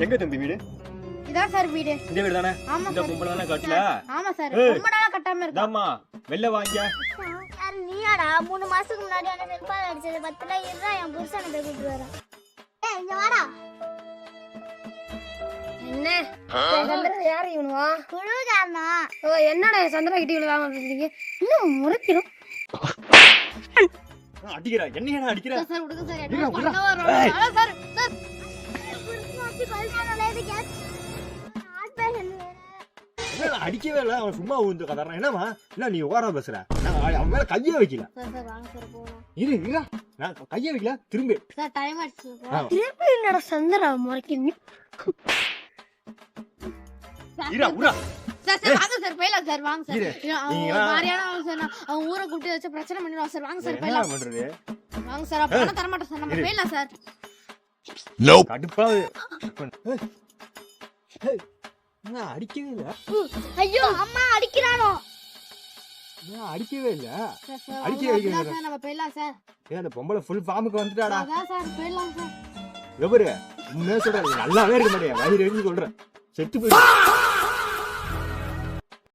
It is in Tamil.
எங்க தம்பி வீடு? இதான் சார் வீடு. இந்த வீடு தானே? ஆமா இந்த சார். பொம்பளை தானே கட்டல? ஆமா சார். ரொம்ப நாளா கட்டாம இருக்கு. அம்மா வெள்ள வாங்க. யார் நீயாடா? 3 மாசத்துக்கு முன்னாடி என்ன செல்பால் அடிச்சது பத்தல இருடா என் புருஷனை போய் கூட்டிட்டு வரேன். ஏய் இங்க வாடா. என்ன? சந்திரா யார் இவனுவா? குழுதாமா. ஓ என்னடா சந்திரா கிட்ட இவ்வளவு வாங்க வந்தீங்க? இன்னும் முறைக்கிறோம். அடிக்கிறா. என்னையா அடிக்கிறா? சார் விடுங்க சார். விடுங்க, என்ன விடுங்க. பண்ண வரோம்? ஏய். சார் சார் புருஷனாச்சி கல்யாணம்ல இது கேஸ். ஹார்ட் பேஷண்ட் வேற. என்ன அடிக்கவே இல்ல. அவன் சும்மா ஊந்து கதறான். என்னமா? என்ன நீ ஓவரா பேசுற? நான் அவன் மேல கையே வைக்கல. சார் வாங்க சார் போலாம். இரு. நான் கையே வைக்கல. திரும்பி. சார் டைம் ஆச்சு. திருப்பி என்னடா சந்திரா முறைக்கிறீங்க? உரா. சார் சார் வாங்க சார் போயிடலாம் சார் வாங்க சார். இரு. மாரியான வாங்க சார். அவங்க ஊரை கூட்டி வச்சு பிரச்சனை பண்ணிடுவாங்க சார். வாங்க சார் என்ன போயிடலாம். பண்றது? வாங்க சார். அப்ப தர மாட்டேன் சார். நம்ம போயிடலாம் சார். கடுப்பா. நான் அடிக்கவே இல்ல. ஐயோ அம்மா அடிக்கிறானோ. நான் அடிக்கவே இல்ல. சார் சார் அடிக்க சார் நம்ம போயிடலாம் சார். ஏன் அந்த பொம்பளை ஃபுல் ஃபார்முக்கு வந்துட்டாடா? அதான் சார் போயிடலாம் சார். எவரு உண்மையா சொல்றேன். நல்லாவே இருக்க மாட்டேன். வயிறு எரிஞ்சு சொல்றேன். செத்து போயிடு.